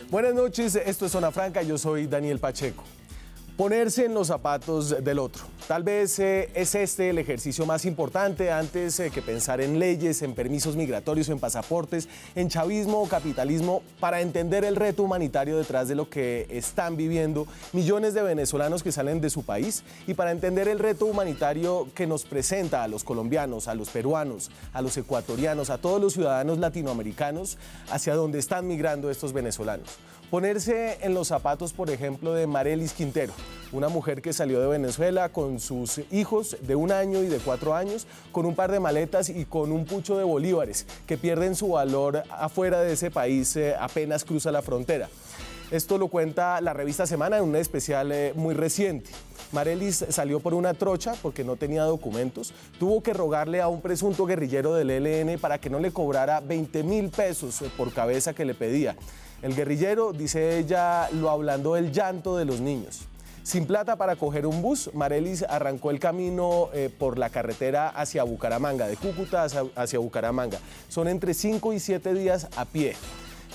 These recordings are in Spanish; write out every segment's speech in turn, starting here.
Buenas noches, esto es Zona Franca, yo soy Daniel Pacheco. Ponerse en los zapatos del otro. Tal vez es este el ejercicio más importante antes que pensar en leyes, en permisos migratorios, en pasaportes, en chavismo o capitalismo, para entender el reto humanitario detrás de lo que están viviendo millones de venezolanos que salen de su país y para entender el reto humanitario que nos presenta a los colombianos, a los peruanos, a los ecuatorianos, a todos los ciudadanos latinoamericanos hacia donde están migrando estos venezolanos. Ponerse en los zapatos, por ejemplo, de Marelis Quintero, una mujer que salió de Venezuela con sus hijos de 1 año y de 4 años, con un par de maletas y con un pucho de bolívares que pierden su valor afuera de ese país apenas cruza la frontera. Esto lo cuenta la revista Semana en un especial muy reciente. Marelis salió por una trocha porque no tenía documentos, tuvo que rogarle a un presunto guerrillero del ELN para que no le cobrara 20.000 pesos por cabeza que le pedía. El guerrillero, dice ella, lo ablandó el llanto de los niños. Sin plata para coger un bus, Marelis arrancó el camino por la carretera hacia Bucaramanga, de Cúcuta hacia Bucaramanga. Son entre 5 y 7 días a pie.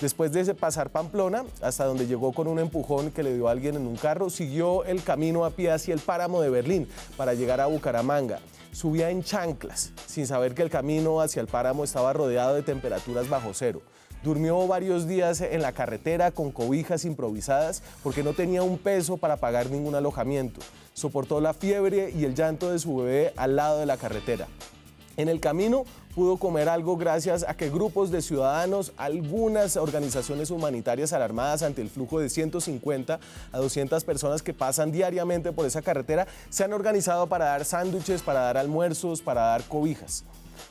Después de pasar Pamplona, hasta donde llegó con un empujón que le dio a alguien en un carro, siguió el camino a pie hacia el páramo de Berlín para llegar a Bucaramanga. Subía en chanclas, sin saber que el camino hacia el páramo estaba rodeado de temperaturas bajo cero. Durmió varios días en la carretera con cobijas improvisadas porque no tenía un peso para pagar ningún alojamiento. Soportó la fiebre y el llanto de su bebé al lado de la carretera. En el camino pudo comer algo gracias a que grupos de ciudadanos, algunas organizaciones humanitarias alarmadas ante el flujo de 150 a 200 personas que pasan diariamente por esa carretera, se han organizado para dar sándwiches, para dar almuerzos, para dar cobijas.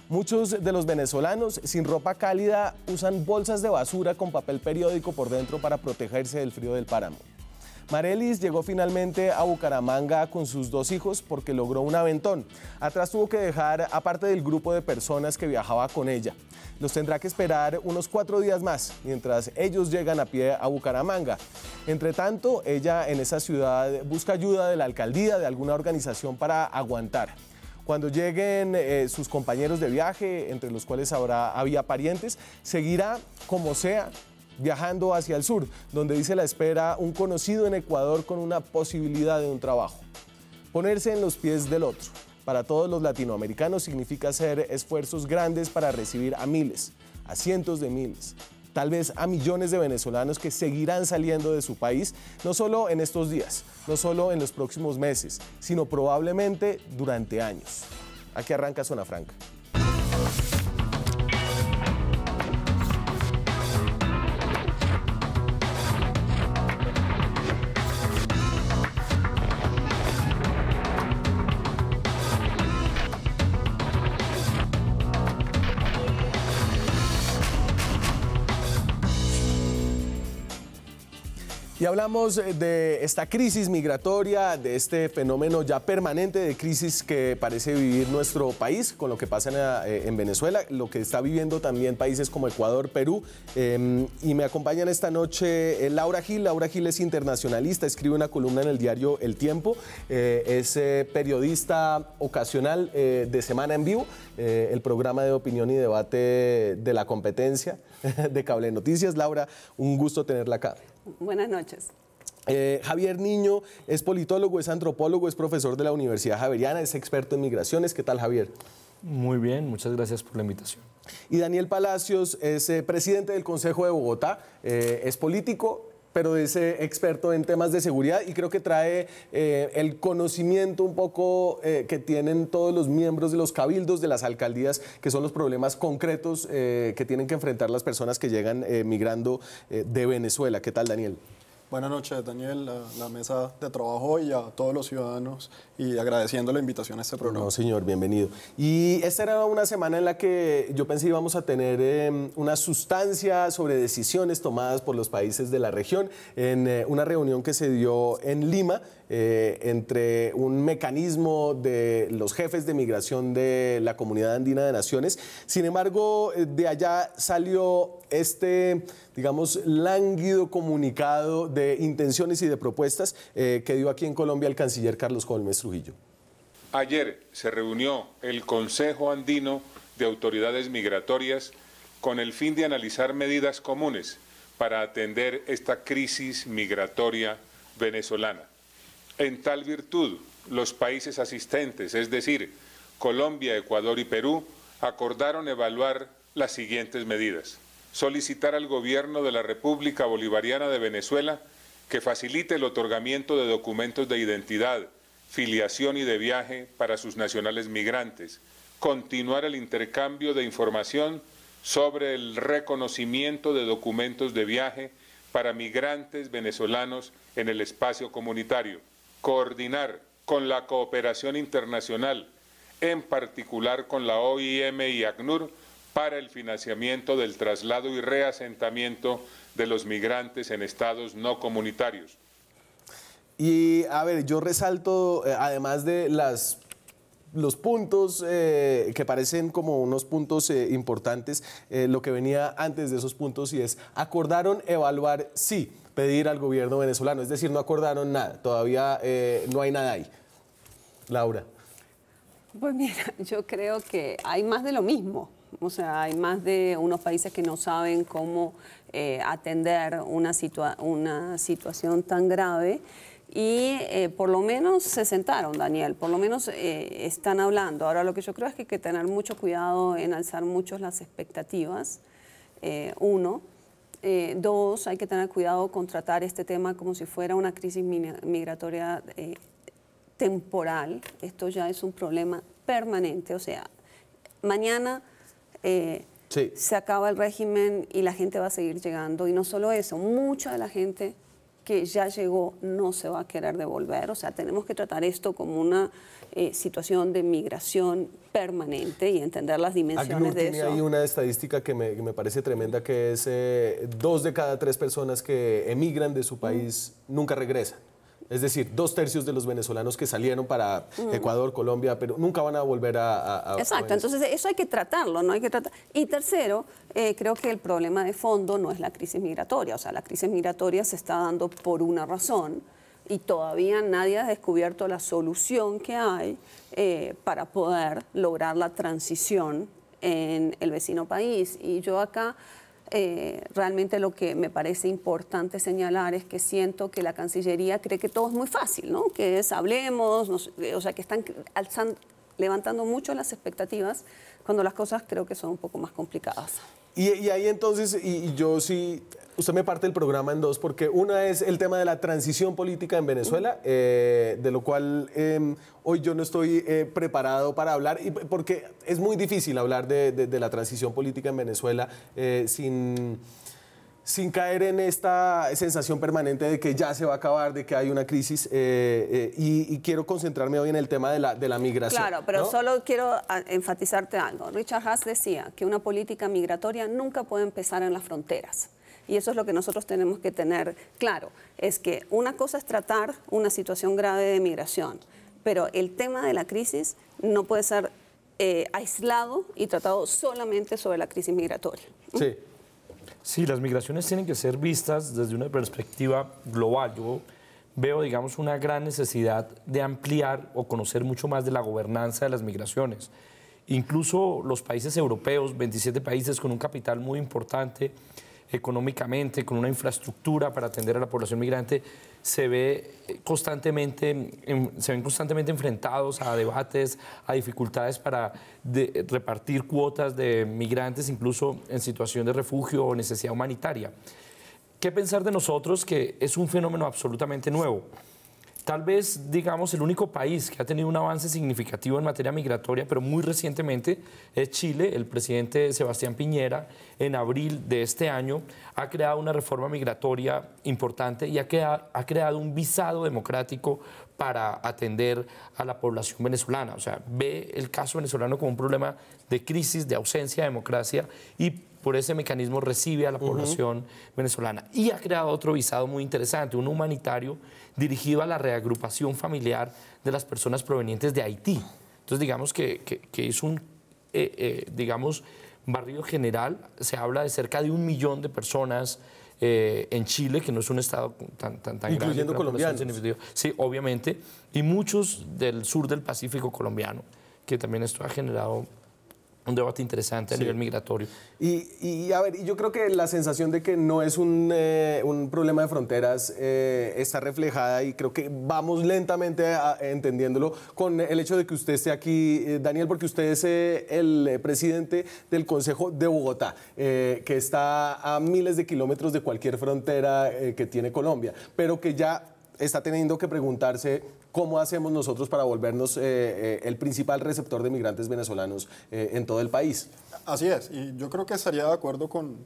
Muchos de los venezolanos sin ropa cálida usan bolsas de basura con papel periódico por dentro para protegerse del frío del páramo. Marelis llegó finalmente a Bucaramanga con sus 2 hijos porque logró un aventón. Atrás tuvo que dejar a parte del grupo de personas que viajaba con ella. Los tendrá que esperar unos 4 días más mientras ellos llegan a pie a Bucaramanga. Entre tanto, ella en esa ciudad busca ayuda de la alcaldía, de alguna organización para aguantar. Cuando lleguen sus compañeros de viaje, entre los cuales había parientes, seguirá como sea viajando hacia el sur, donde dice la espera un conocido en Ecuador con una posibilidad de un trabajo. Ponerse en los pies del otro. Para todos los latinoamericanos significa hacer esfuerzos grandes para recibir a miles, a cientos de miles, tal vez a millones de venezolanos que seguirán saliendo de su país, no solo en estos días, no solo en los próximos meses, sino probablemente durante años. Aquí arranca Zona Franca. Y hablamos de esta crisis migratoria, de este fenómeno ya permanente de crisis que parece vivir nuestro país, con lo que pasa en Venezuela, lo que está viviendo también países como Ecuador, Perú. Y me acompañan esta noche Laura Gil. Laura Gil es internacionalista, escribe una columna en el diario El Tiempo, es periodista ocasional de Semana en Vivo, el programa de opinión y debate de la competencia de Cable Noticias. Laura, un gusto tenerla acá. Buenas noches. Javier Niño es politólogo, es antropólogo, es profesor de la Universidad Javeriana, es experto en migraciones. ¿Qué tal, Javier? Muy bien, muchas gracias por la invitación. Y Daniel Palacios es presidente del Consejo de Bogotá, es político, pero es experto en temas de seguridad y creo que trae el conocimiento un poco que tienen todos los miembros de los cabildos, de las alcaldías, que son los problemas concretos que tienen que enfrentar las personas que llegan migrando de Venezuela. ¿Qué tal, Daniel? Buenas noches, Daniel, la mesa de trabajo y a todos los ciudadanos, y agradeciendo la invitación a este programa. No, señor, bienvenido. Y esta era una semana en la que yo pensé íbamos a tener una sustancia sobre decisiones tomadas por los países de la región en una reunión que se dio en Lima entre un mecanismo de los jefes de migración de la Comunidad Andina de Naciones. Sin embargo, de allá salió este, digamos, lánguido comunicado de intenciones y de propuestas que dio aquí en Colombia el canciller Carlos Holmes Trujillo. Ayer se reunió el Consejo Andino de Autoridades Migratorias con el fin de analizar medidas comunes para atender esta crisis migratoria venezolana. En tal virtud, los países asistentes, es decir, Colombia, Ecuador y Perú, acordaron evaluar las siguientes medidas. Solicitar al Gobierno de la República Bolivariana de Venezuela que facilite el otorgamiento de documentos de identidad, filiación y de viaje para sus nacionales migrantes. Continuar el intercambio de información sobre el reconocimiento de documentos de viaje para migrantes venezolanos en el espacio comunitario. Coordinar con la cooperación internacional, en particular con la OIM y ACNUR, para el financiamiento del traslado y reasentamiento de los migrantes en estados no comunitarios. Y a ver, yo resalto, además de los puntos que parecen como unos puntos importantes, lo que venía antes de esos puntos, y es, acordaron evaluar, sí, pedir al gobierno venezolano, es decir, no acordaron nada, todavía no hay nada ahí. Laura. Pues mira, yo creo que hay más de lo mismo. O sea, hay más de unos países que no saben cómo atender una situación tan grave y por lo menos se sentaron, Daniel, por lo menos están hablando. Ahora, lo que yo creo es que hay que tener mucho cuidado en alzar mucho las expectativas, uno. Dos, hay que tener cuidado con tratar este tema como si fuera una crisis migratoria temporal. Esto ya es un problema permanente, o sea, mañana se acaba el régimen y la gente va a seguir llegando. Y no solo eso, mucha de la gente que ya llegó no se va a querer devolver. O sea, tenemos que tratar esto como una situación de migración permanente y entender las dimensiones de eso. Tiene ahí una estadística que me parece tremenda, que es 2 de cada 3 personas que emigran de su país nunca regresan. Es decir, 2/3 de los venezolanos que salieron para Ecuador, Colombia, pero nunca van a volver a Exacto, entonces eso hay que tratarlo, ¿no? Hay que tratar. Y tercero, creo que el problema de fondo no es la crisis migratoria. O sea, la crisis migratoria se está dando por una razón y todavía nadie ha descubierto la solución que hay para poder lograr la transición en el vecino país. Y yo acá... realmente lo que me parece importante señalar es que siento que la Cancillería cree que todo es muy fácil, ¿no? Que es hablemos, o sea, que están levantando mucho las expectativas cuando las cosas creo que son un poco más complicadas. Y ahí entonces, y yo sí, usted me parte el programa en dos, porque una es el tema de la transición política en Venezuela, de lo cual hoy yo no estoy preparado para hablar, porque es muy difícil hablar de la transición política en Venezuela sin caer en esta sensación permanente de que ya se va a acabar, de que hay una crisis, y quiero concentrarme hoy en el tema de la migración. Claro, pero ¿no? solo quiero enfatizarte algo. Richard Haass decía que una política migratoria nunca puede empezar en las fronteras. Y eso es lo que nosotros tenemos que tener claro. Es que una cosa es tratar una situación grave de migración, pero el tema de la crisis no puede ser aislado y tratado solamente sobre la crisis migratoria. Sí. Sí, las migraciones tienen que ser vistas desde una perspectiva global. Yo veo, digamos, una gran necesidad de ampliar o conocer mucho más de la gobernanza de las migraciones. Incluso los países europeos, 27 países con un capital muy importante económicamente, con una infraestructura para atender a la población migrante, se ven constantemente enfrentados a debates, a dificultades para repartir cuotas de migrantes, incluso en situación de refugio o necesidad humanitaria. ¿Qué pensar de nosotros, que es un fenómeno absolutamente nuevo? Tal vez, digamos, el único país que ha tenido un avance significativo en materia migratoria, pero muy recientemente, es Chile. El presidente Sebastián Piñera, en abril de este año, ha creado una reforma migratoria importante y ha creado un visado democrático para atender a la población venezolana. O sea, ve el caso venezolano como un problema de crisis, de ausencia de democracia, y por ese mecanismo recibe a la población venezolana. Y ha creado otro visado muy interesante, uno humanitario, dirigido a la reagrupación familiar de las personas provenientes de Haití. Entonces, digamos que es un, digamos, barrido general. Se habla de cerca de 1 millón de personas en Chile, que no es un estado tan grande. Incluyendo colombianos. Sí, obviamente. Y muchos del sur del Pacífico colombiano, que también esto ha generado un debate interesante a nivel migratorio. A ver, yo creo que la sensación de que no es un problema de fronteras está reflejada, y creo que vamos lentamente entendiéndolo con el hecho de que usted esté aquí, Daniel, porque usted es el presidente del Consejo de Bogotá, que está a miles de kilómetros de cualquier frontera que tiene Colombia, pero que ya está teniendo que preguntarse cómo hacemos nosotros para volvernos el principal receptor de migrantes venezolanos en todo el país. Así es, y yo creo que estaría de acuerdo con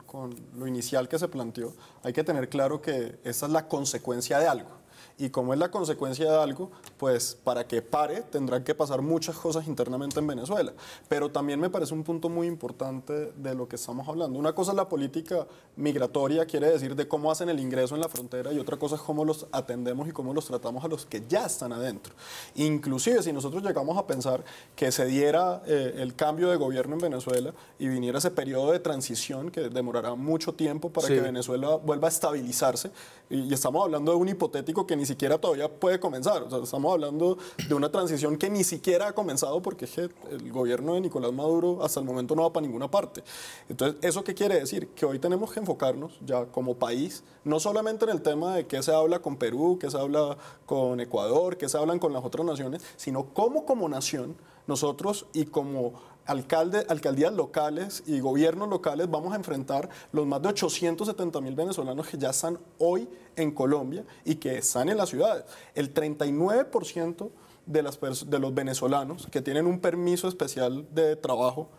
lo inicial que se planteó. Hay que tener claro que esa es la consecuencia de algo. Y como es la consecuencia de algo, pues para que pare tendrán que pasar muchas cosas internamente en Venezuela. Pero también me parece un punto muy importante de lo que estamos hablando. Una cosa es la política migratoria, quiere decir de cómo hacen el ingreso en la frontera, y otra cosa es cómo los atendemos y cómo los tratamos a los que ya están adentro. Inclusive si nosotros llegamos a pensar que se diera el cambio de gobierno en Venezuela y viniera ese periodo de transición que demorará mucho tiempo para que Venezuela vuelva a estabilizarse, y estamos hablando de un hipotético que ni siquiera todavía puede comenzar. O sea, estamos hablando de una transición que ni siquiera ha comenzado, porque es que el gobierno de Nicolás Maduro hasta el momento no va para ninguna parte. Entonces, ¿eso qué quiere decir? Que hoy tenemos que enfocarnos ya como país, no solamente en el tema de qué se habla con Perú, qué se habla con Ecuador, qué se hablan con las otras naciones, sino cómo como nación nosotros y como alcaldías locales y gobiernos locales vamos a enfrentar los más de 870.000 venezolanos que ya están hoy en Colombia y que están en las ciudades. El 39% de los venezolanos que tienen un permiso especial de trabajo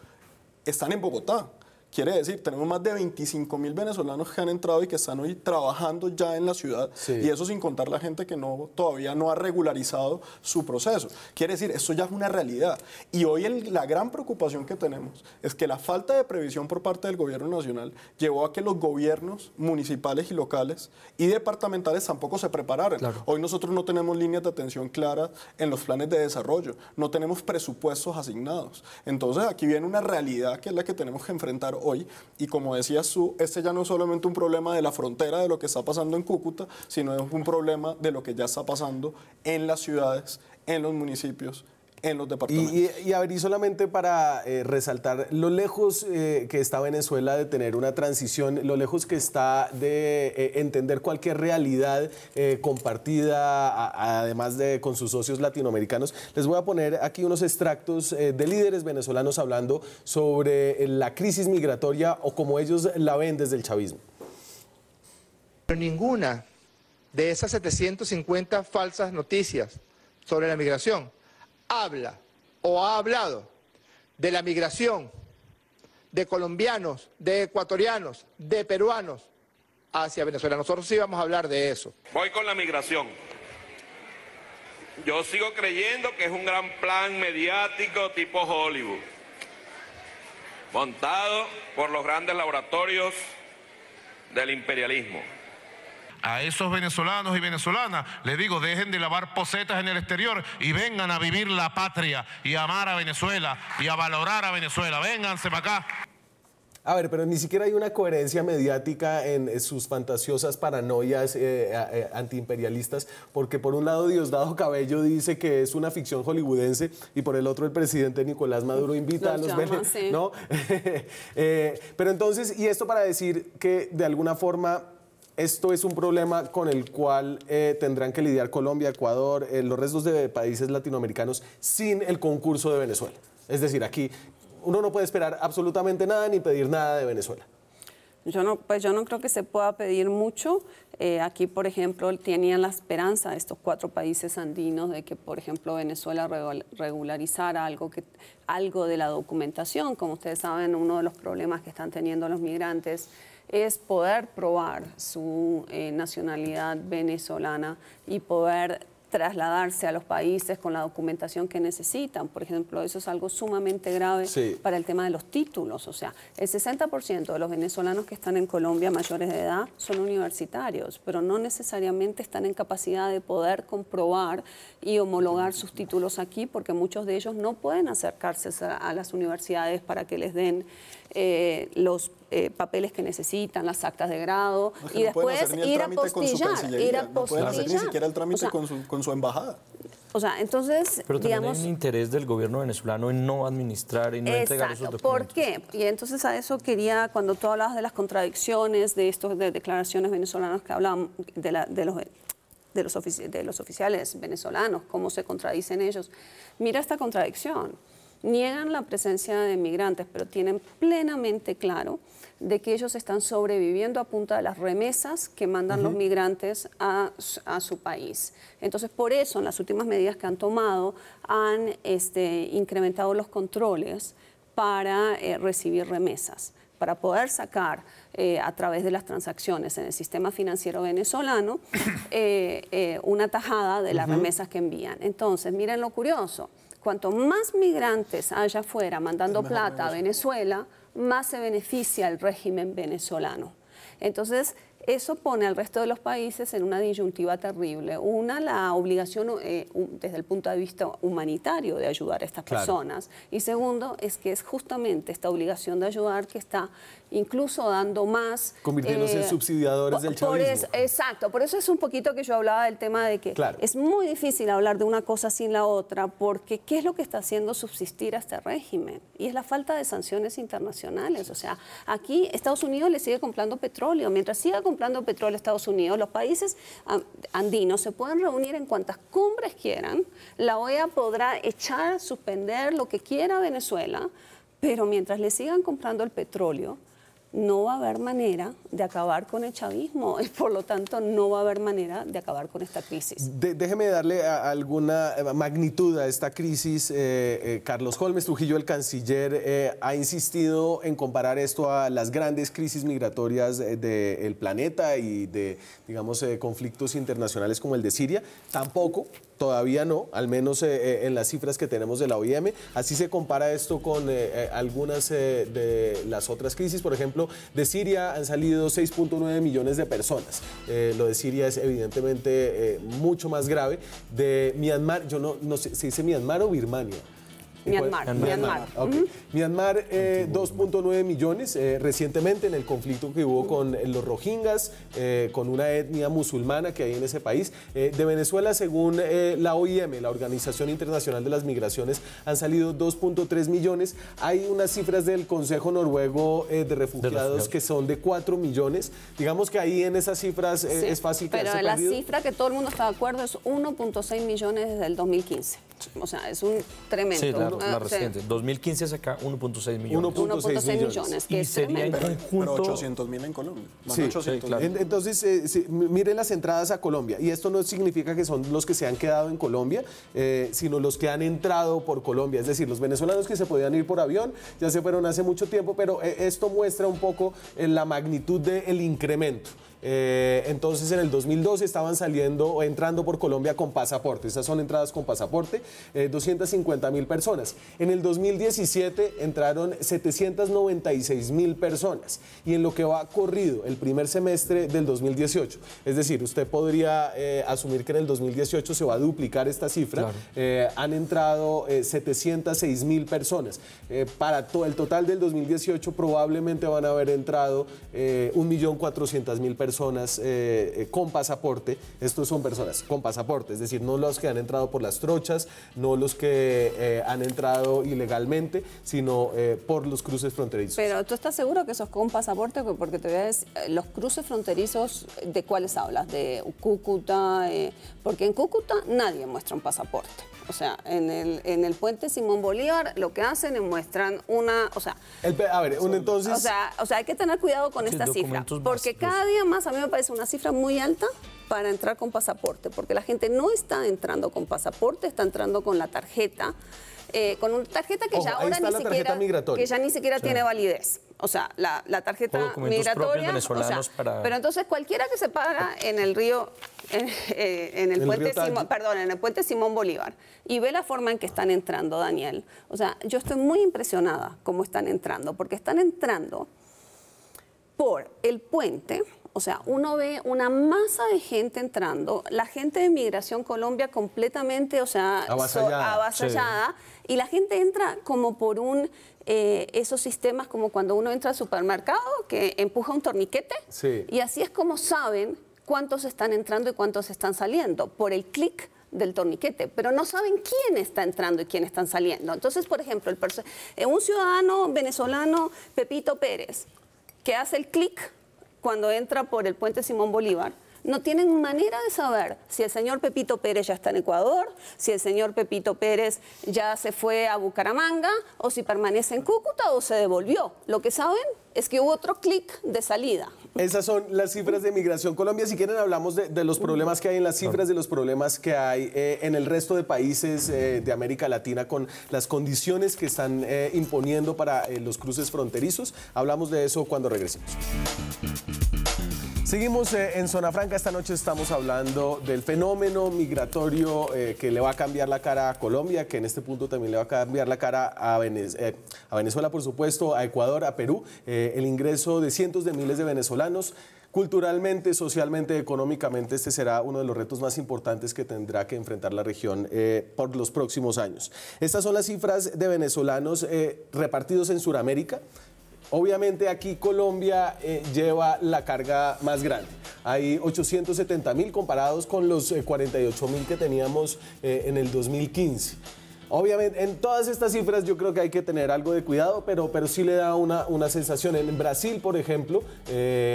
están en Bogotá. Quiere decir, tenemos más de 25.000 venezolanos que han entrado y que están hoy trabajando ya en la ciudad, y eso sin contar la gente que todavía no ha regularizado su proceso. Quiere decir, esto ya es una realidad. Y hoy la gran preocupación que tenemos es que la falta de previsión por parte del gobierno nacional llevó a que los gobiernos municipales y locales y departamentales tampoco se prepararan. Claro. Hoy nosotros no tenemos líneas de atención claras en los planes de desarrollo, no tenemos presupuestos asignados. Entonces aquí viene una realidad que es la que tenemos que enfrentar hoy, y como decías tú, este ya no es solamente un problema de la frontera, de lo que está pasando en Cúcuta, sino es un problema de lo que ya está pasando en las ciudades, en los municipios, en los departamentos. Y a ver, y solamente para resaltar lo lejos que está Venezuela de tener una transición, lo lejos que está de entender cualquier realidad compartida, además de con sus socios latinoamericanos. Les voy a poner aquí unos extractos de líderes venezolanos hablando sobre la crisis migratoria o como ellos la ven desde el chavismo. Pero ninguna de esas 750 falsas noticias sobre la migración habla o ha hablado de la migración de colombianos, de ecuatorianos, de peruanos hacia Venezuela. Nosotros sí vamos a hablar de eso. Voy con la migración. Yo sigo creyendo que es un gran plan mediático tipo Hollywood, montado por los grandes laboratorios del imperialismo. A esos venezolanos y venezolanas les digo, dejen de lavar posetas en el exterior y vengan a vivir la patria y a amar a Venezuela y a valorar a Venezuela. Vénganse para acá. A ver, pero ni siquiera hay una coherencia mediática en sus fantasiosas paranoias antiimperialistas, porque por un lado Diosdado Cabello dice que es una ficción hollywoodense y por el otro el presidente Nicolás Maduro invita a los venezolanos, ¿no? Pero entonces, y esto para decir que de alguna forma esto es un problema con el cual tendrán que lidiar Colombia, Ecuador, los restos de países latinoamericanos sin el concurso de Venezuela. Es decir, aquí uno no puede esperar absolutamente nada ni pedir nada de Venezuela. Yo no creo que se pueda pedir mucho. Aquí, por ejemplo, tenían la esperanza estos 4 países andinos de que, por ejemplo, Venezuela regularizara algo de la documentación. Como ustedes saben, uno de los problemas que están teniendo los migrantes es poder probar su nacionalidad venezolana y poder trasladarse a los países con la documentación que necesitan. Por ejemplo, eso es algo sumamente grave para el tema de los títulos. O sea, el 60% de los venezolanos que están en Colombia mayores de edad son universitarios, pero no necesariamente están en capacidad de poder comprobar y homologar sus títulos aquí, porque muchos de ellos no pueden acercarse a las universidades para que les den los papeles que necesitan, las actas de grado, y después ir a postillar. Ir a no pueden hacer ni siquiera el trámite, o sea, con su embajada. O sea, entonces, Pero también digamos, hay un interés del gobierno venezolano en no administrar y no entregar esos documentos. ¿Por qué? Y entonces a eso quería, cuando tú hablabas de las contradicciones de estos de declaraciones venezolanas que hablaban de los oficiales venezolanos, cómo se contradicen ellos. Mira esta contradicción. Niegan la presencia de migrantes, pero tienen plenamente claro de que ellos están sobreviviendo a punta de las remesas que mandan los migrantes a su país. Entonces, por eso, en las últimas medidas que han tomado, han incrementado los controles para recibir remesas, para poder sacar a través de las transacciones en el sistema financiero venezolano una tajada de las remesas que envían. Entonces, miren lo curioso. Cuanto más migrantes haya afuera mandando plata a Venezuela, más se beneficia el régimen venezolano. Entonces, eso pone al resto de los países en una disyuntiva terrible. Una, la obligación desde el punto de vista humanitario de ayudar a estas personas. Y segundo, es que es justamente esta obligación de ayudar que está incluso dando más... Convirtiéndose en subsidiadores del chavismo. Exacto, por eso es un poquito que yo hablaba del tema de que es muy difícil hablar de una cosa sin la otra, porque ¿qué es lo que está haciendo subsistir a este régimen? Y es la falta de sanciones internacionales. O sea, aquí Estados Unidos le sigue comprando petróleo. Mientras siga comprando petróleo a Estados Unidos, los países andinos se pueden reunir en cuantas cumbres quieran, la OEA podrá echar, suspender lo que quiera a Venezuela, pero mientras le sigan comprando el petróleo, no va a haber manera de acabar con el chavismo y por lo tanto no va a haber manera de acabar con esta crisis. Déjeme darle alguna magnitud a esta crisis. Carlos Holmes Trujillo, el canciller, ha insistido en comparar esto a las grandes crisis migratorias del planeta y de, digamos, conflictos internacionales como el de Siria. Tampoco, todavía no, al menos en las cifras que tenemos de la OIM. Así se compara esto con algunas de las otras crisis. Por ejemplo, de Siria han salido 6.9 millones de personas. Lo de Siria es evidentemente mucho más grave. De Myanmar, yo no sé, ¿se dice Myanmar o Birmania? Myanmar. Okay. Myanmar, 2.9 millones recientemente en el conflicto que hubo con los rohingyas, con una etnia musulmana que hay en ese país. De Venezuela, según la OIM, la Organización Internacional de las Migraciones, han salido 2.3 millones. Hay unas cifras del Consejo Noruego de Refugiados que son de 4 millones. Digamos que ahí en esas cifras es fácil quedarse pero la perdido. cifra que todo el mundo está de acuerdo es 1.6 millones desde el 2015. O sea, es un tremendo. Sí, la reciente. 2015 es acá 1.6 millones. 1.6 millones, que y es sería en tremendo. conjunto... Pero 800.000 en Colombia. Más Sí, 800.000. claro. Entonces, miren las entradas a Colombia. Y esto no significa que son los que se han quedado en Colombia, sino los que han entrado por Colombia. Es decir, los venezolanos que se podían ir por avión ya se fueron hace mucho tiempo, pero esto muestra un poco la magnitud del incremento. Entonces en el 2012 estaban saliendo o entrando por Colombia con pasaporte. Esas son entradas con pasaporte, 250.000 personas. En el 2017 entraron 796.000 personas. Y en lo que va corrido el primer semestre del 2018, es decir, usted podría asumir que en el 2018 se va a duplicar esta cifra, han entrado 706.000 personas. Para todo el total del 2018 probablemente van a haber entrado 1.400.000 personas con pasaporte. Estos son personas con pasaporte, es decir, no los que han entrado por las trochas, no los que han entrado ilegalmente, sino por los cruces fronterizos. Pero ¿tú estás seguro que esos con pasaporte? Porque te voy a decir, los cruces fronterizos, ¿de cuáles hablas? ¿De Cúcuta? Porque en Cúcuta nadie muestra un pasaporte. O sea, en el puente Simón Bolívar lo que hacen es muestran una... O sea, entonces... O sea, hay que tener cuidado con esta cifra. Porque cada día más a mí me parece una cifra muy alta para entrar con pasaporte. Porque la gente no está entrando con pasaporte, está entrando con la tarjeta. Con una tarjeta que ya ahora ni siquiera tiene validez. O sea, la tarjeta migratoria. Pero entonces cualquiera que se para en el río, en el puente Simón Bolívar y ve la forma en que están entrando, Daniel. O sea, yo estoy muy impresionada cómo están entrando, porque están entrando por el puente. O sea, uno ve una masa de gente entrando, la gente de Migración Colombia completamente, o sea, avasallada, y la gente entra como por esos sistemas como cuando uno entra al supermercado, que empuja un torniquete, y así es como saben cuántos están entrando y cuántos están saliendo, por el clic del torniquete, pero no saben quién está entrando y quién están saliendo. Entonces, por ejemplo, un ciudadano venezolano, Pepito Pérez, que hace el clic cuando entra por el puente Simón Bolívar, no tienen manera de saber si el señor Pepito Pérez ya está en Ecuador, si el señor Pepito Pérez ya se fue a Bucaramanga, o si permanece en Cúcuta o se devolvió. Lo que saben es que hubo otro clic de salida. Esas son las cifras de Migración Colombia. Si quieren hablamos de los problemas que hay en las cifras, de los problemas que hay en el resto de países de América Latina con las condiciones que están imponiendo para los cruces fronterizos. Hablamos de eso cuando regresemos. Seguimos en Zona Franca. Esta noche estamos hablando del fenómeno migratorio que le va a cambiar la cara a Colombia, que en este punto también le va a cambiar la cara a Venezuela, por supuesto, a Ecuador, a Perú. El ingreso de cientos de miles de venezolanos. Culturalmente, socialmente, económicamente, este será uno de los retos más importantes que tendrá que enfrentar la región por los próximos años. Estas son las cifras de venezolanos repartidos en Sudamérica. Obviamente aquí Colombia lleva la carga más grande. Hay 870.000 comparados con los 48.000 que teníamos en el 2015. Obviamente, en todas estas cifras yo creo que hay que tener algo de cuidado, pero sí le da una sensación. En Brasil, por ejemplo,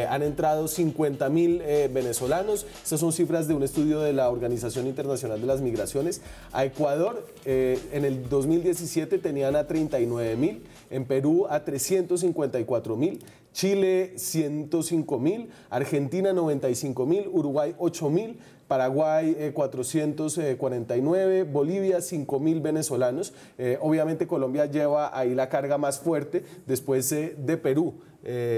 han entrado 50.000 venezolanos. Estas son cifras de un estudio de la Organización Internacional de las Migraciones. A Ecuador, en el 2017 tenían a 39.000, en Perú a 354.000, Chile 105.000, Argentina 95.000, Uruguay 8.000, Paraguay 449, Bolivia 5.000 venezolanos. Obviamente Colombia lleva ahí la carga más fuerte después de Perú.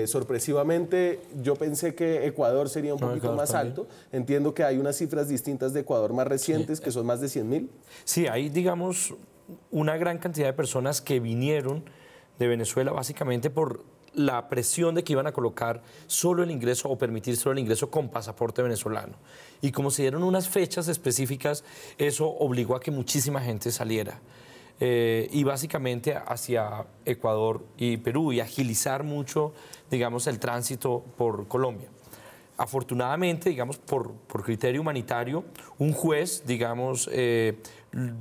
Sorpresivamente yo pensé que Ecuador sería un poquito más alto. Entiendo que hay unas cifras distintas de Ecuador más recientes, que son más de 100.000. Sí, hay, digamos, una gran cantidad de personas que vinieron de Venezuela básicamente por la presión de que iban a colocar solo el ingreso o permitir solo el ingreso con pasaporte venezolano. Y como se dieron unas fechas específicas, eso obligó a que muchísima gente saliera. Y básicamente hacia Ecuador y Perú, y agilizar mucho, digamos, el tránsito por Colombia. Afortunadamente, digamos, por criterio humanitario, un juez, digamos,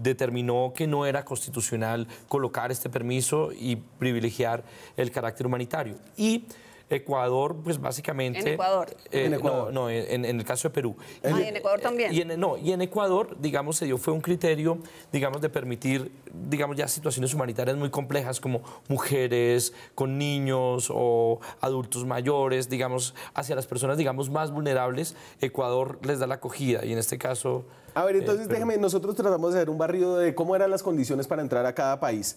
determinó que no era constitucional colocar este permiso y privilegiar el carácter humanitario. Y Ecuador, pues básicamente... ¿En Ecuador? En Ecuador. No, en el caso de Perú. ¿Y en Ecuador también? Y en Ecuador, digamos, fue un criterio, digamos, de permitir, digamos, ya situaciones humanitarias muy complejas como mujeres con niños o adultos mayores, digamos, hacia las personas, digamos, más vulnerables. Ecuador les da la acogida y en este caso... A ver, entonces déjeme, nosotros tratamos de hacer un barrido de cómo eran las condiciones para entrar a cada país.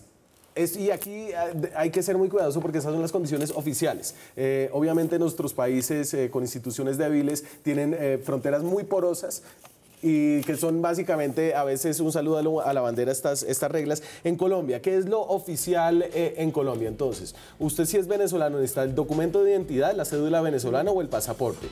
Y aquí hay que ser muy cuidadoso porque esas son las condiciones oficiales. Obviamente nuestros países con instituciones débiles tienen fronteras muy porosas y que son básicamente a veces un saludo a la bandera estas reglas. En Colombia, ¿qué es lo oficial en Colombia? Entonces, usted si es venezolano necesita el documento de identidad, la cédula venezolana o el pasaporte.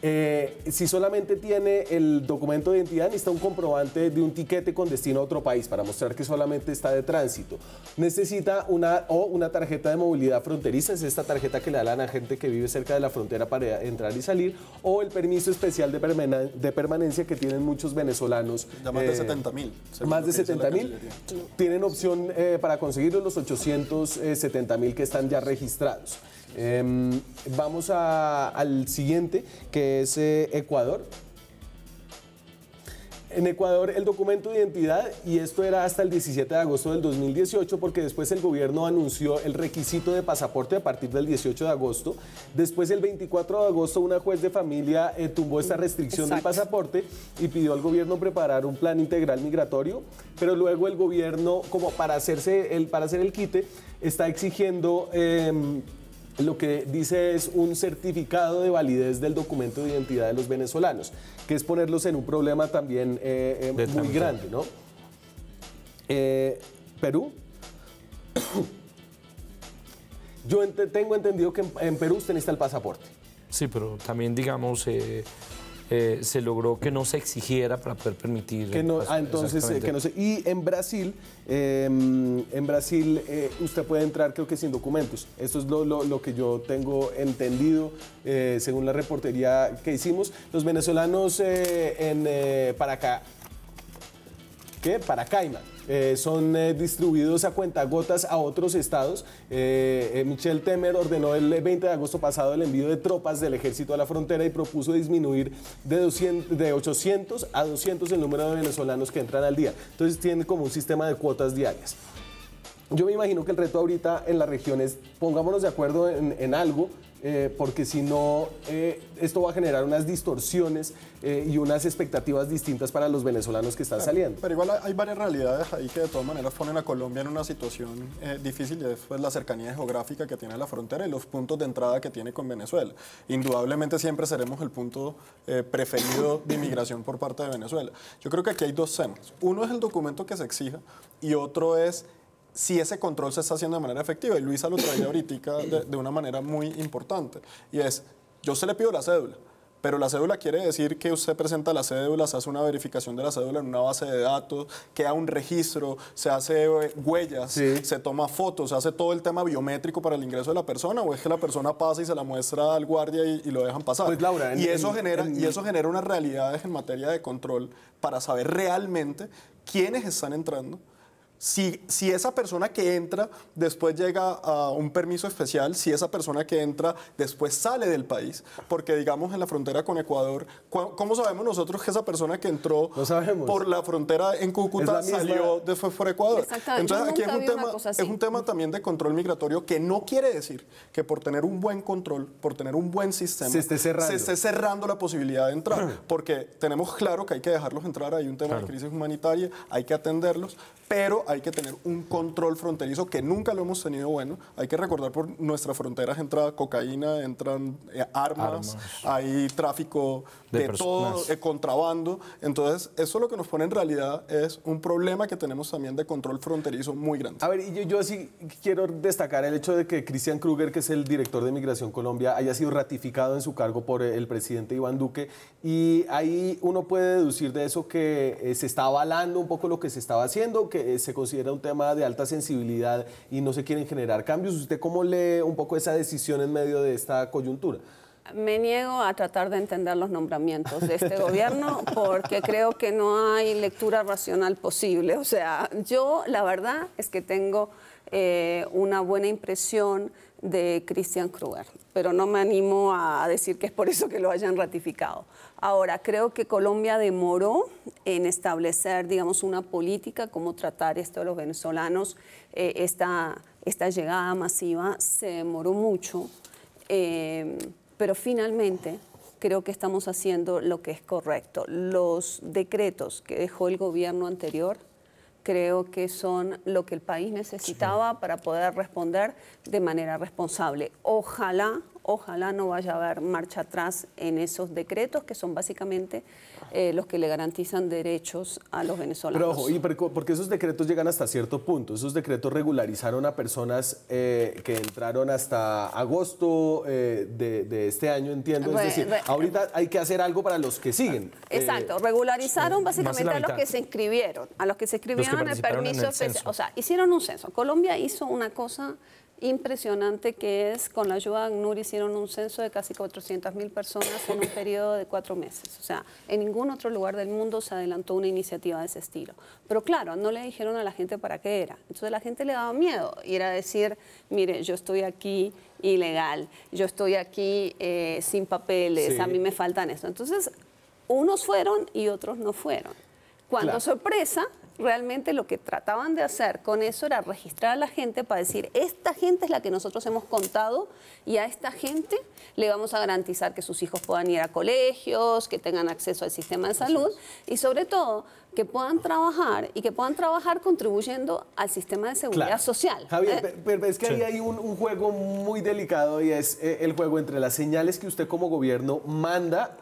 Si solamente tiene el documento de identidad, necesita un comprobante de un tiquete con destino a otro país para mostrar que solamente está de tránsito. Necesita una tarjeta de movilidad fronteriza, es esta tarjeta que le dan a gente que vive cerca de la frontera para entrar y salir, o el permiso especial de permanencia que tienen muchos venezolanos. Ya más de 70.000. Más de 70.000. Tienen opción para conseguirlo los 870.000 que están ya registrados. Vamos al siguiente, que es Ecuador. En Ecuador el documento de identidad, y esto era hasta el 17 de agosto del 2018, porque después el gobierno anunció el requisito de pasaporte a partir del 18 de agosto. Después el 24 de agosto una juez de familia tumbó esta restricción del pasaporte y pidió al gobierno preparar un plan integral migratorio, pero luego el gobierno, como para hacer el quite, está exigiendo... lo que dice es un certificado de validez del documento de identidad de los venezolanos, que es ponerlos en un problema también muy grande, ¿no? Perú. Yo tengo entendido que en Perú usted necesita el pasaporte. Sí, pero también, digamos, se logró que no se exigiera para poder permitir... Que no, entonces, que no se... Y en Brasil, usted puede entrar creo que sin documentos. Esto es lo que yo tengo entendido, según la reportería que hicimos. Los venezolanos para acá, que para Caimán. Son distribuidos a cuentagotas a otros estados. Michel Temer ordenó el 20 de agosto pasado el envío de tropas del ejército a la frontera y propuso disminuir de 800 a 200 el número de venezolanos que entran al día. Entonces tienen como un sistema de cuotas diarias. Yo me imagino que el reto ahorita en la región es pongámonos de acuerdo en algo, porque si no, esto va a generar unas distorsiones y unas expectativas distintas para los venezolanos que están saliendo. Pero igual hay varias realidades ahí que de todas maneras ponen a Colombia en una situación difícil, y después la cercanía geográfica que tiene la frontera y los puntos de entrada que tiene con Venezuela. Indudablemente siempre seremos el punto preferido de inmigración por parte de Venezuela. Yo creo que aquí hay dos temas. Uno es el documento que se exija y otro es si ese control se está haciendo de manera efectiva. Y Luisa lo traía ahorita de una manera muy importante. Y es, yo se le pido la cédula, pero la cédula quiere decir que usted presenta la cédula, se hace una verificación de la cédula en una base de datos, queda un registro, se hace huellas, se toma fotos, se hace todo el tema biométrico para el ingreso de la persona, o es que la persona pasa y se la muestra al guardia y lo dejan pasar. Pues, Laura, eso genera unas realidades en materia de control para saber realmente quiénes están entrando. Si esa persona que entra después llega a un permiso especial, si esa persona que entra después sale del país, porque digamos en la frontera con Ecuador, ¿cómo sabemos nosotros que esa persona que entró por la frontera en Cúcuta salió después por Ecuador? Entonces aquí es un tema también de control migratorio, que no quiere decir que por tener un buen control, por tener un buen sistema, se esté cerrando la posibilidad de entrar, porque tenemos claro que hay que dejarlos entrar, hay un tema de crisis humanitaria, hay que atenderlos, pero hay que tener un control fronterizo que nunca lo hemos tenido bueno. Hay que recordar por nuestras fronteras entra cocaína, entran armas, hay tráfico de todo, contrabando. Entonces, eso lo que nos pone en realidad es un problema que tenemos también de control fronterizo muy grande. A ver, y yo sí quiero destacar el hecho de que Christian Kruger, que es el director de Migración Colombia, haya sido ratificado en su cargo por el presidente Iván Duque, y ahí uno puede deducir de eso que se está avalando un poco lo que se estaba haciendo, que se considera un tema de alta sensibilidad y no se quieren generar cambios. ¿Usted cómo lee un poco esa decisión en medio de esta coyuntura? Me niego a tratar de entender los nombramientos de este gobierno porque creo que no hay lectura racional posible. O sea, yo la verdad es que tengo una buena impresión de Christian Kruger, pero no me animo a decir que es por eso que lo hayan ratificado. Ahora, creo que Colombia demoró en establecer, digamos, una política, cómo tratar esto de los venezolanos. Esta llegada masiva se demoró mucho, pero finalmente creo que estamos haciendo lo que es correcto. Los decretos que dejó el gobierno anterior creo que son lo que el país necesitaba para poder responder de manera responsable. Ojalá no vaya a haber marcha atrás en esos decretos, que son básicamente los que le garantizan derechos a los venezolanos. Pero ojo, porque esos decretos llegan hasta cierto punto. Esos decretos regularizaron a personas que entraron hasta agosto de este año, entiendo. Es decir, ahorita hay que hacer algo para los que siguen. Exacto, regularizaron básicamente a los que se inscribieron, en el permiso especial. O sea, hicieron un censo. Colombia hizo una cosa impresionante, que es, con la ayuda de ACNUR, hicieron un censo de casi 400.000 personas en un periodo de 4 meses. O sea, en ningún otro lugar del mundo se adelantó una iniciativa de ese estilo. Pero claro, no le dijeron a la gente para qué era. Entonces la gente le daba miedo y era decir, mire, yo estoy aquí ilegal, yo estoy aquí sin papeles, a mí me faltan esto. Entonces, unos fueron y otros no fueron. Cuando sorpresa, realmente lo que trataban de hacer con eso era registrar a la gente para decir, esta gente es la que nosotros hemos contado y a esta gente le vamos a garantizar que sus hijos puedan ir a colegios, que tengan acceso al sistema de salud y sobre todo que puedan trabajar y que puedan trabajar contribuyendo al sistema de seguridad social. Javier, pero es que ahí hay un juego muy delicado y es el juego entre las señales que usted como gobierno manda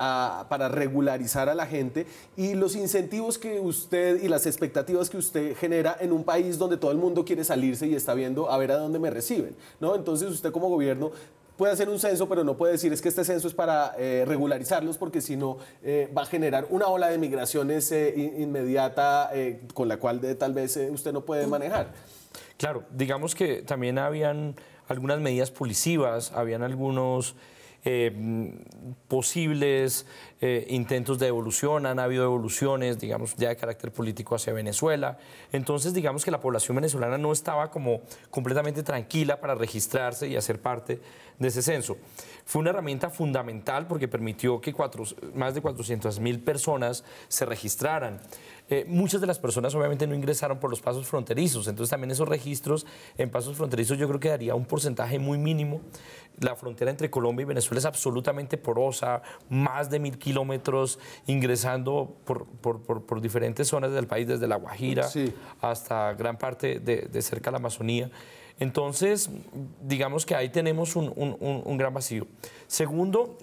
para regularizar a la gente y los incentivos que usted y las expectativas que usted genera en un país donde todo el mundo quiere salirse y está viendo a ver a dónde me reciben, ¿no? Entonces usted como gobierno puede hacer un censo, pero no puede decir es que este censo es para regularizarlos, porque si no va a generar una ola de migraciones inmediata con la cual tal vez usted no puede manejar. Claro, digamos que también habían algunas medidas policivas, habían algunos posibles intentos de devolución, han habido devoluciones, digamos, ya de carácter político hacia Venezuela. Entonces, digamos que la población venezolana no estaba como completamente tranquila para registrarse y hacer parte de ese censo. Fue una herramienta fundamental porque permitió que más de 400.000 personas se registraran. Muchas de las personas obviamente no ingresaron por los pasos fronterizos, entonces también esos registros en pasos fronterizos yo creo que daría un porcentaje muy mínimo. La frontera entre Colombia y Venezuela es absolutamente porosa, más de 1.000 kilómetros ingresando por diferentes zonas del país, desde La Guajira hasta gran parte de cerca de la Amazonía. Entonces, digamos que ahí tenemos un gran vacío. Segundo,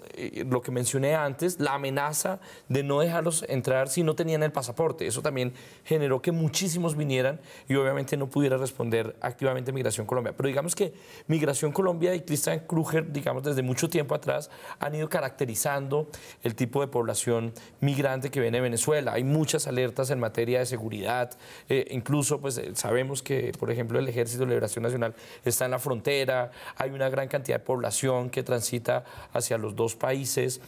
lo que mencioné antes, la amenaza de no dejarlos entrar si no tenían el pasaporte. Eso también generó que muchísimos vinieran y obviamente no pudiera responder activamente Migración Colombia. Pero digamos que Migración Colombia y Christian Kruger, digamos desde mucho tiempo atrás, han ido caracterizando el tipo de población migrante que viene de Venezuela. Hay muchas alertas en materia de seguridad. Incluso pues, sabemos que, por ejemplo, el Ejército de Liberación Nacional está en la frontera, hay una gran cantidad de población que transita hacia los dos países.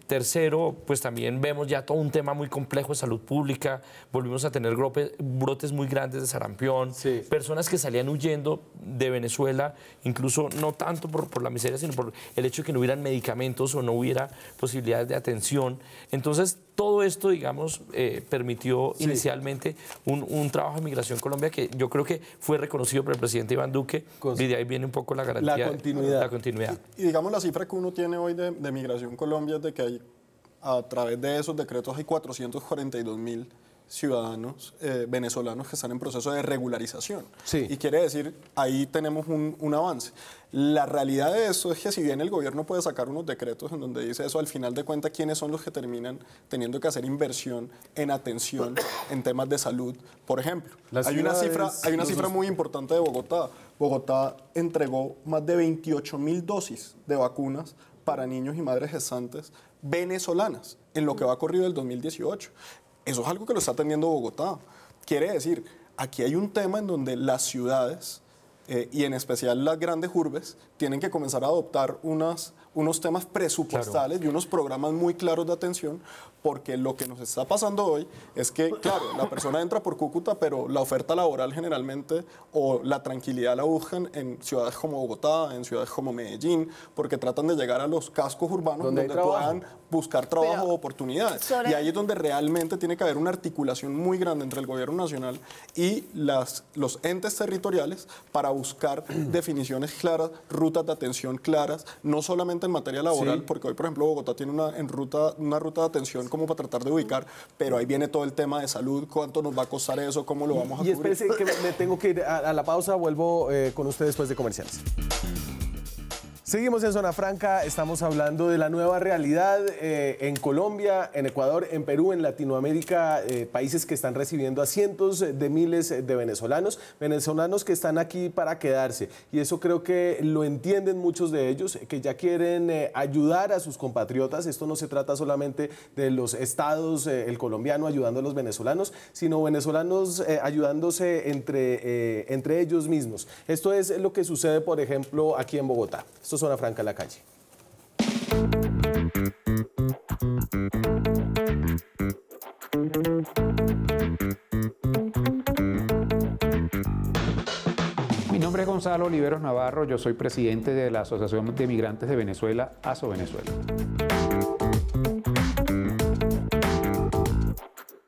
Tercero, pues también vemos ya todo un tema muy complejo de salud pública, volvimos a tener brotes muy grandes de sarampión, personas que salían huyendo de Venezuela, incluso no tanto por la miseria, sino por el hecho de que no hubieran medicamentos o no hubiera posibilidades de atención. Entonces, todo esto, digamos, permitió inicialmente un trabajo de Migración Colombia que yo creo que fue reconocido por el presidente Iván Duque y de ahí viene un poco la garantía. La continuidad. Y digamos, la cifra que uno tiene hoy de Migración Colombia es de que hay, a través de esos decretos hay 442.000 ciudadanos venezolanos que están en proceso de regularización. Y quiere decir, ahí tenemos un avance. La realidad de eso es que si bien el gobierno puede sacar unos decretos en donde dice eso, al final de cuentas, ¿quiénes son los que terminan teniendo que hacer inversión en atención en temas de salud? Por ejemplo, hay una cifra muy importante de Bogotá. Bogotá entregó más de 28.000 dosis de vacunas para niños y madres gestantes venezolanas en lo que va corrido del 2018. Eso es algo que lo está atendiendo Bogotá. Quiere decir, aquí hay un tema en donde las ciudades, y en especial las grandes urbes, tienen que comenzar a adoptar unos temas presupuestales y unos programas muy claros de atención, porque lo que nos está pasando hoy es que, claro, la persona entra por Cúcuta, pero la oferta laboral generalmente o la tranquilidad la buscan en ciudades como Bogotá, en ciudades como Medellín, porque tratan de llegar a los cascos urbanos donde puedan buscar trabajo o oportunidades. Y ahí es donde realmente tiene que haber una articulación muy grande entre el gobierno nacional y los entes territoriales para buscar definiciones claras, rutas de atención claras, no solamente en materia laboral, porque hoy, por ejemplo, Bogotá tiene una ruta de atención como para tratar de ubicar, pero ahí viene todo el tema de salud, cuánto nos va a costar eso, cómo lo vamos a cubrir. Y espérense que me tengo que ir a la pausa, vuelvo con ustedes después de comerciales. Seguimos en Zona Franca, estamos hablando de la nueva realidad en Colombia, en Ecuador, en Perú, en Latinoamérica, países que están recibiendo a cientos de miles de venezolanos que están aquí para quedarse. Y eso creo que lo entienden muchos de ellos, que ya quieren ayudar a sus compatriotas. Esto no se trata solamente de los estados, el colombiano ayudando a los venezolanos, sino venezolanos ayudándose entre ellos mismos. Esto es lo que sucede, por ejemplo, aquí en Bogotá. Esto es Zona Franca en la calle. Mi nombre es Gonzalo Oliveros Navarro, yo soy presidente de la Asociación de Migrantes de Venezuela, ASO Venezuela,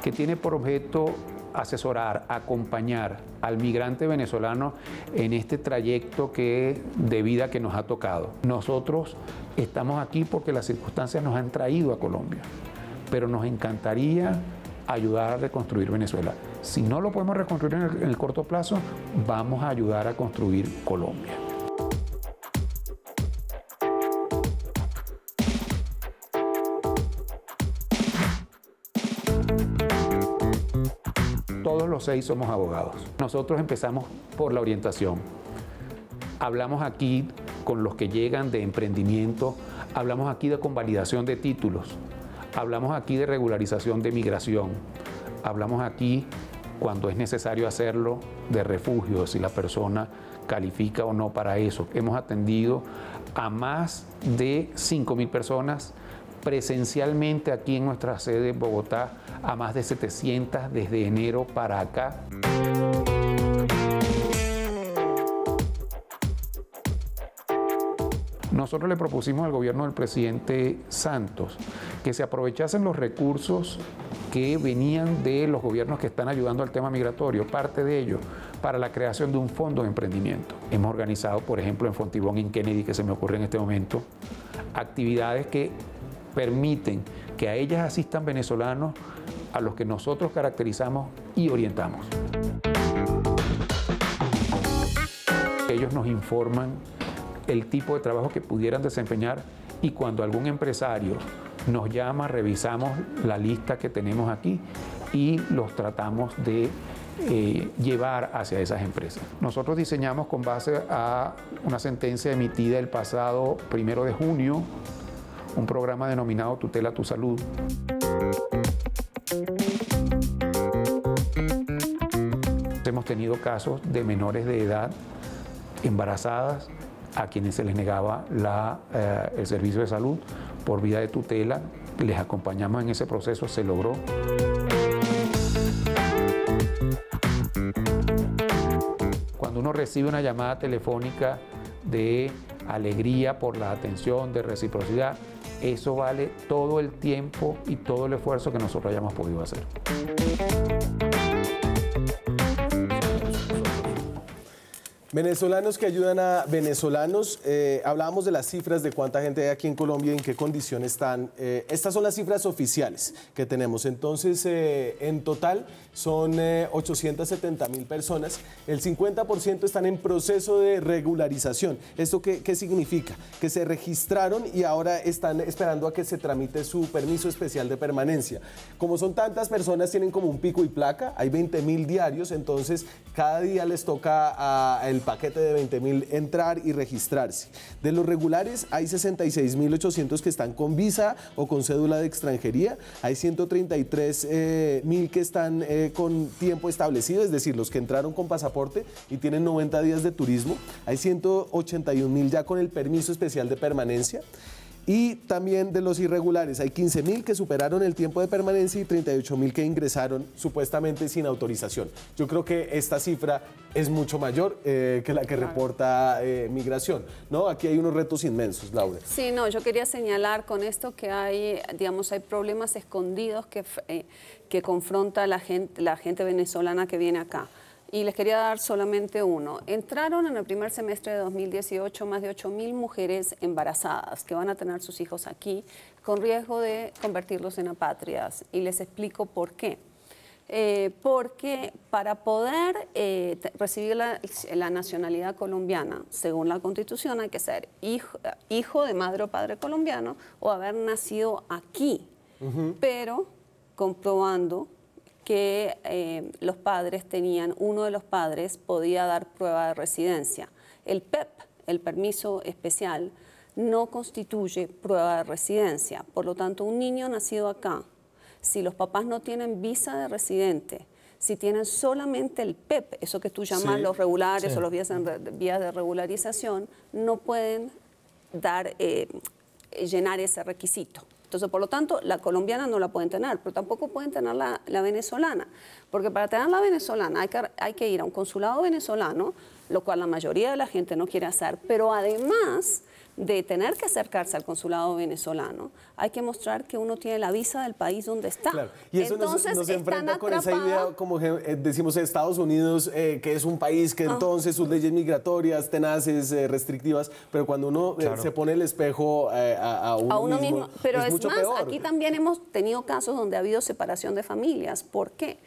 que tiene por objeto asesorar, acompañar al migrante venezolano en este trayecto de vida que nos ha tocado. Nosotros estamos aquí porque las circunstancias nos han traído a Colombia, pero nos encantaría ayudar a reconstruir Venezuela. Si no lo podemos reconstruir en el corto plazo, vamos a ayudar a construir Colombia. Todos los 6 somos abogados. Nosotros empezamos por la orientación. Hablamos aquí con los que llegan de emprendimiento, hablamos aquí de convalidación de títulos, hablamos aquí de regularización de migración, hablamos aquí, cuando es necesario hacerlo, de refugio, si la persona califica o no para eso. Hemos atendido a más de 5.000 personas, presencialmente aquí en nuestra sede en Bogotá, a más de 700 desde enero para acá. Nosotros le propusimos al gobierno del presidente Santos que se aprovechasen los recursos que venían de los gobiernos que están ayudando al tema migratorio, parte de ello, para la creación de un fondo de emprendimiento. Hemos organizado, por ejemplo, en Fontibón, en Kennedy, que se me ocurre en este momento, actividades que permiten que a ellas asistan venezolanos a los que nosotros caracterizamos y orientamos. Ellos nos informan el tipo de trabajo que pudieran desempeñar y cuando algún empresario nos llama, revisamos la lista que tenemos aquí y los tratamos de llevar hacia esas empresas. Nosotros diseñamos con base a una sentencia emitida el pasado 1 de junio un programa denominado Tutela tu Salud. Hemos tenido casos de menores de edad embarazadas a quienes se les negaba el servicio de salud por vía de tutela. Les acompañamos en ese proceso, se logró. Cuando uno recibe una llamada telefónica de alegría por la atención, de reciprocidad, eso vale todo el tiempo y todo el esfuerzo que nosotros hayamos podido hacer. Venezolanos que ayudan a venezolanos. Hablábamos de las cifras de cuánta gente hay aquí en Colombia y en qué condiciones están. Estas son las cifras oficiales que tenemos. Entonces, en total son 870.000 personas. El 50% están en proceso de regularización. ¿Esto qué significa? Que se registraron y ahora están esperando a que se tramite su permiso especial de permanencia. Como son tantas personas, tienen como un pico y placa. Hay 20.000 diarios, entonces cada día les toca el paquete de 20.000 entrar y registrarse. De los regulares hay 66.800 que están con visa o con cédula de extranjería, hay 133.000 que están con tiempo establecido, es decir, los que entraron con pasaporte y tienen 90 días de turismo, hay 181.000 ya con el permiso especial de permanencia. Y también de los irregulares, hay 15.000 que superaron el tiempo de permanencia y 38.000 que ingresaron supuestamente sin autorización. Yo creo que esta cifra es mucho mayor que la que reporta Migración, ¿no? Aquí hay unos retos inmensos, Laura. Sí, no, yo quería señalar con esto que hay, digamos, hay problemas escondidos que confronta la gente venezolana que viene acá. Y les quería dar solamente uno. Entraron en el primer semestre de 2018 más de 8.000 mujeres embarazadas que van a tener sus hijos aquí con riesgo de convertirlos en apátridas. Y les explico por qué. Porque para poder recibir la nacionalidad colombiana, según la Constitución, hay que ser hijo de madre o padre colombiano o haber nacido aquí, pero comprobando que los padres uno de los padres podía dar prueba de residencia. El PEP, el permiso especial, no constituye prueba de residencia. Por lo tanto, un niño nacido acá, si los papás no tienen visa de residente, si tienen solamente el PEP, eso que tú llamas los regulares o los vías de regularización, no pueden llenar ese requisito. Entonces, por lo tanto, la colombiana no la pueden tener, pero tampoco pueden tener la venezolana. Porque para tener la venezolana hay que ir a un consulado venezolano, lo cual la mayoría de la gente no quiere hacer, pero además de tener que acercarse al consulado venezolano, hay que mostrar que uno tiene la visa del país donde está. Claro. Y eso entonces nos enfrenta con esa idea, como decimos, Estados Unidos, que es un país que entonces sus leyes migratorias, tenaces, restrictivas, pero cuando uno se pone el espejo a uno mismo, pero es mucho más, peor. Aquí también hemos tenido casos donde ha habido separación de familias. ¿Por qué?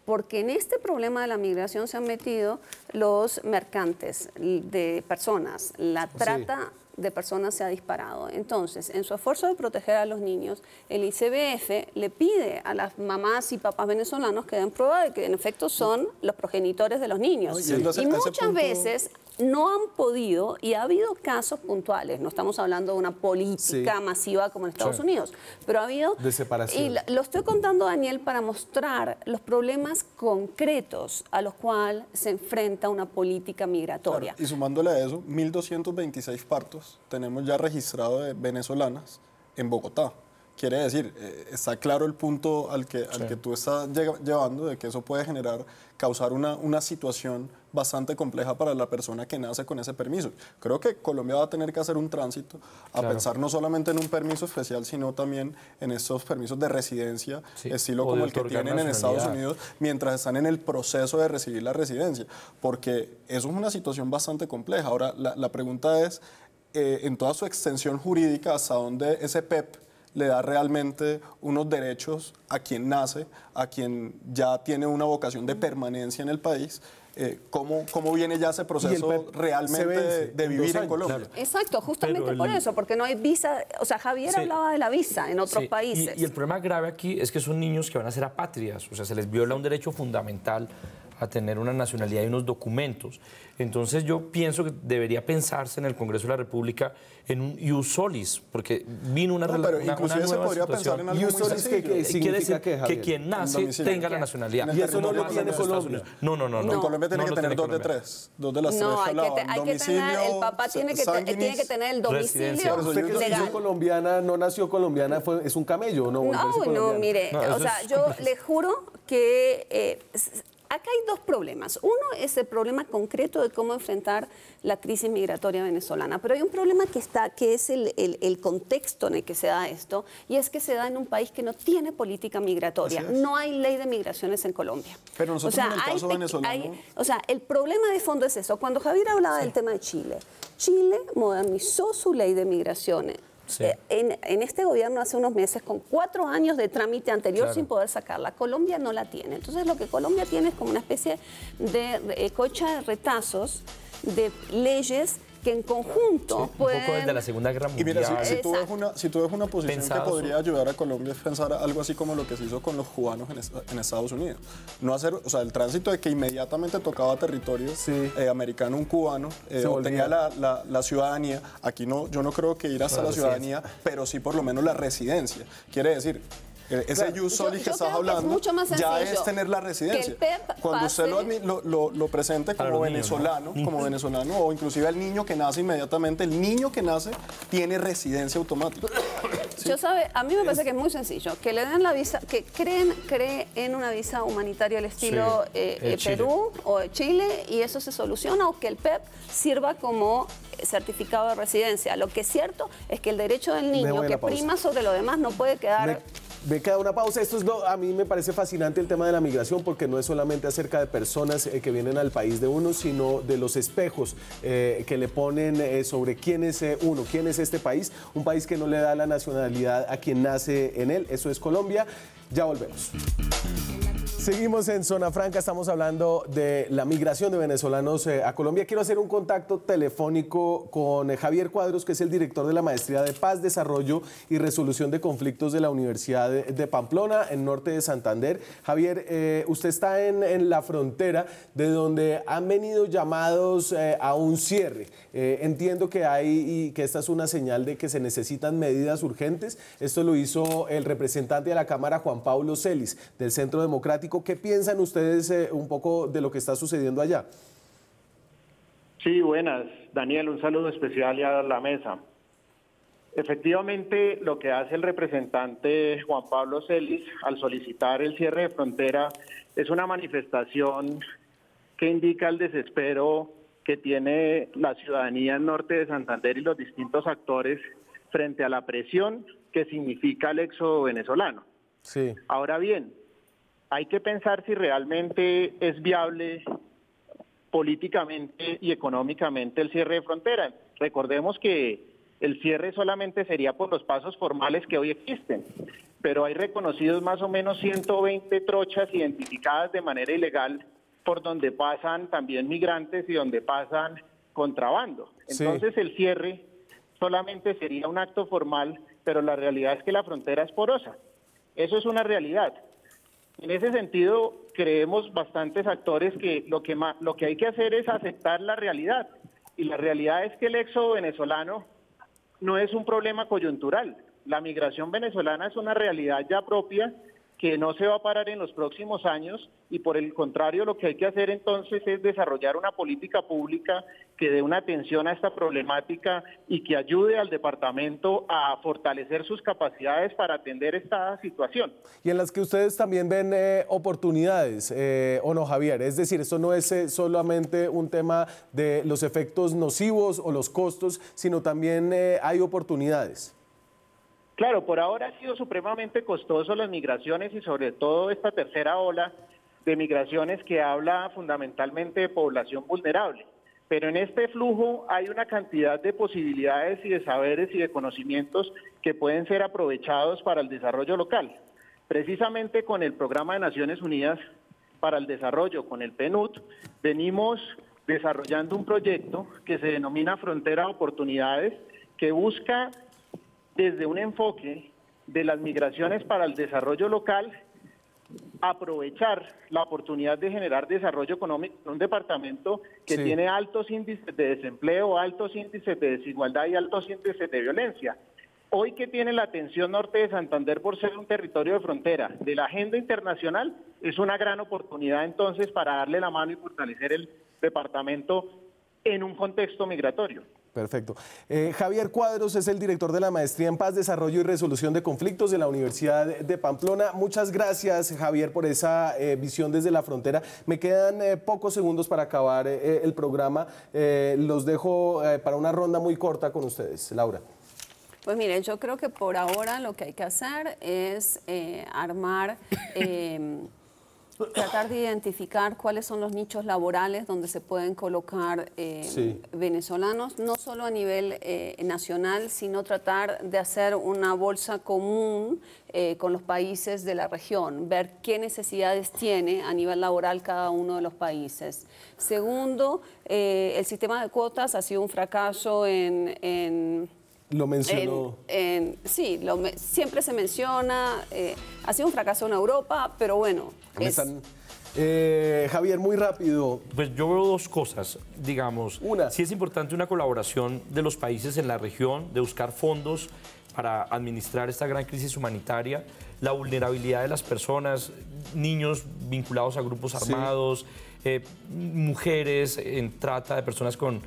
Porque en este problema de la migración se han metido los mercantes de personas, la trata de personas se ha disparado. Entonces, en su esfuerzo de proteger a los niños, el ICBF le pide a las mamás y papás venezolanos que den prueba de que en efecto son los progenitores de los niños. Y muchas veces no han podido, y ha habido casos puntuales, no estamos hablando de una política masiva como en Estados Unidos, pero ha habido... De separación. Y lo estoy contando, Daniel, para mostrar los problemas concretos a los cuales se enfrenta una política migratoria. Claro, y sumándole a eso, 1.226 partos tenemos ya registrados de venezolanas en Bogotá. Quiere decir, está claro el punto al que tú estás llevando, de que eso puede causar una situación bastante compleja para la persona que nace con ese permiso. Creo que Colombia va a tener que hacer un tránsito a pensar no solamente en un permiso especial, sino también en estos permisos de residencia, estilo como el que tienen en Estados Unidos, mientras están en el proceso de recibir la residencia, porque eso es una situación bastante compleja. Ahora, la pregunta es, en toda su extensión jurídica, ¿hasta dónde ese PEP le da realmente unos derechos a quien nace, a quien ya tiene una vocación de permanencia en el país? ¿Cómo viene ya ese proceso realmente de vivir en Colombia? Claro. Exacto, justamente por eso, porque no hay visa. O sea, Javier hablaba de la visa en otros países. Y el problema grave aquí es que son niños que van a ser apátridas, o sea, se les viola un derecho fundamental a tener una nacionalidad y unos documentos. Entonces yo pienso que debería pensarse en el Congreso de la República en un ius solis, porque vino una nueva situación. Se podría pensar en algo ius solis que significa que quien nace tenga la nacionalidad. Y eso no lo tiene Colombia. No. En Colombia tiene que tener 2 de 3. 2 de las 3 que hablaban. Hay que tener, el papá tiene que tener el domicilio legal. Colombiana, no nació colombiana, es un camello, ¿no? No, mire, o sea, yo le juro que... acá hay dos problemas. Uno es el problema concreto de cómo enfrentar la crisis migratoria venezolana, pero hay un problema que es el contexto en el que se da esto, y es que se da en un país que no tiene política migratoria. No hay ley de migraciones en Colombia. Pero nosotros en el caso venezolano... o sea, el problema de fondo es eso. Cuando Javier hablaba del tema de Chile, Chile modernizó su ley de migraciones. Sí. En este gobierno hace unos meses, con 4 años de trámite anterior sin poder sacarla. Colombia no la tiene. Entonces lo que Colombia tiene es como una especie de cocha de retazos de leyes que en conjunto pueden... Un poco desde la Segunda Guerra Mundial. Y mira, si tú ves una posición pensado que podría ayudar a Colombia, es pensar algo así como lo que se hizo con los cubanos en Estados Unidos. No hacer, o sea, el tránsito de que inmediatamente tocaba territorio americano un cubano, obtenía la ciudadanía. Aquí yo no creo que ir hasta la ciudadanía, pero sí por lo menos la residencia. Quiere decir... Ese ius solis que estás hablando ya es tener la residencia. Cuando usted lo presente como venezolano, o inclusive el niño que nace inmediatamente, el niño que nace tiene residencia automática. A mí me parece que es muy sencillo, que le den la visa, que creen una visa humanitaria al estilo Perú o Chile, y eso se soluciona, o que el PEP sirva como certificado de residencia. Lo que es cierto es que el derecho del niño, que prima sobre lo demás, no puede quedar... Me queda una pausa. A mí me parece fascinante el tema de la migración, porque no es solamente acerca de personas que vienen al país de uno, sino de los espejos que le ponen sobre quién es uno, quién es este país. Un país que no le da la nacionalidad a quien nace en él. Eso es Colombia. Ya volvemos. Seguimos en Zona Franca, estamos hablando de la migración de venezolanos a Colombia. Quiero hacer un contacto telefónico con Javier Cuadros, que es el director de la Maestría de Paz, Desarrollo y Resolución de Conflictos de la Universidad de Pamplona, en norte de Santander. Javier, usted está en la frontera, de donde han venido llamados a un cierre. Entiendo que que esta es una señal de que se necesitan medidas urgentes. Esto lo hizo el representante de la Cámara, Juan Pablo Celis, del Centro Democrático. ¿Qué piensan ustedes un poco de lo que está sucediendo allá? Sí, buenas. Daniel, un saludo especial y a la mesa. Efectivamente, lo que hace el representante Juan Pablo Celis al solicitar el cierre de frontera es una manifestación que indica el desespero que tiene la ciudadanía en norte de Santander y los distintos actores frente a la presión que significa el éxodo venezolano. Sí. Ahora bien, hay que pensar si realmente es viable políticamente y económicamente el cierre de frontera. Recordemos que el cierre solamente sería por los pasos formales que hoy existen, pero hay reconocidos más o menos 120 trochas identificadas de manera ilegal por donde pasan también migrantes y donde pasan contrabando. Entonces el cierre solamente sería un acto formal, pero la realidad es que la frontera es porosa. Eso es una realidad. En ese sentido, creemos bastantes actores que lo que hay que hacer es aceptar la realidad. Y la realidad es que el éxodo venezolano no es un problema coyuntural. La migración venezolana es una realidad ya propia que no se va a parar en los próximos años y por el contrario lo que hay que hacer entonces es desarrollar una política pública que dé una atención a esta problemática y que ayude al departamento a fortalecer sus capacidades para atender esta situación. Y en las que ustedes también ven oportunidades, ¿o no, Javier? Es decir, esto no es solamente un tema de los efectos nocivos o los costos, sino también hay oportunidades. Claro, por ahora ha sido supremamente costoso las migraciones y sobre todo esta tercera ola de migraciones que habla fundamentalmente de población vulnerable. Pero en este flujo hay una cantidad de posibilidades y de saberes y de conocimientos que pueden ser aprovechados para el desarrollo local. Precisamente con el Programa de Naciones Unidas para el Desarrollo, con el PNUD, venimos desarrollando un proyecto que se denomina Frontera de Oportunidades, que busca desde un enfoque de las migraciones para el desarrollo local, aprovechar la oportunidad de generar desarrollo económico en un departamento que tiene altos índices de desempleo, altos índices de desigualdad y altos índices de violencia. Hoy que tiene la atención norte de Santander por ser un territorio de frontera de la agenda internacional, es una gran oportunidad entonces para darle la mano y fortalecer el departamento en un contexto migratorio. Perfecto. Javier Cuadros es el director de la Maestría en Paz, Desarrollo y Resolución de Conflictos de la Universidad de Pamplona. Muchas gracias, Javier, por esa visión desde la frontera. Me quedan pocos segundos para acabar el programa. Los dejo para una ronda muy corta con ustedes. Laura. Pues mire, yo creo que por ahora lo que hay que hacer es armar... tratar de identificar cuáles son los nichos laborales donde se pueden colocar venezolanos, no solo a nivel nacional, sino tratar de hacer una bolsa común con los países de la región, ver qué necesidades tiene a nivel laboral cada uno de los países. Segundo, el sistema de cuotas ha sido un fracaso Lo mencionó. Siempre se menciona, ha sido un fracaso en Europa, pero bueno. Javier, muy rápido. Pues yo veo dos cosas, digamos. Sí es importante una colaboración de los países en la región, de buscar fondos para administrar esta gran crisis humanitaria, la vulnerabilidad de las personas, niños vinculados a grupos armados, mujeres en trata de personas con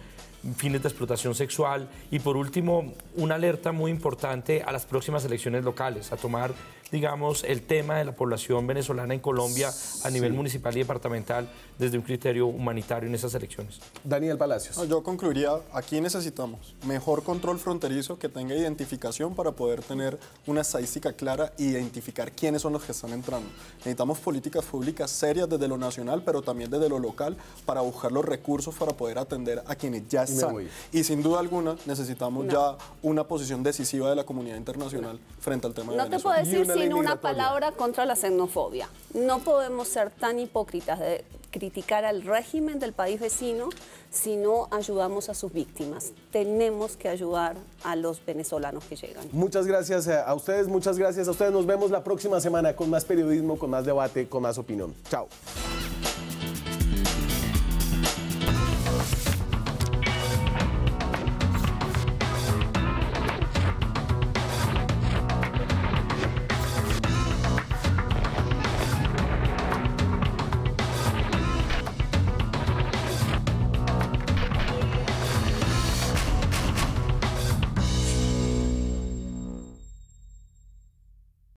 fines de explotación sexual y por último una alerta muy importante a las próximas elecciones locales, a tomar digamos el tema de la población venezolana en Colombia a nivel municipal y departamental desde un criterio humanitario en esas elecciones. Daniel Palacios. Yo concluiría, aquí necesitamos mejor control fronterizo que tenga identificación para poder tener una estadística clara e identificar quiénes son los que están entrando. Necesitamos políticas públicas serias desde lo nacional, pero también desde lo local para buscar los recursos para poder atender a quienes ya están. Y sin duda alguna necesitamos ya una posición decisiva de la comunidad internacional frente al tema de Venezuela. No te puedo decir sin una palabra contra la xenofobia. No podemos ser tan hipócritas de criticar al régimen del país vecino si no ayudamos a sus víctimas. Tenemos que ayudar a los venezolanos que llegan. Muchas gracias a ustedes, muchas gracias a ustedes. Nos vemos la próxima semana con más periodismo, con más debate, con más opinión. Chao.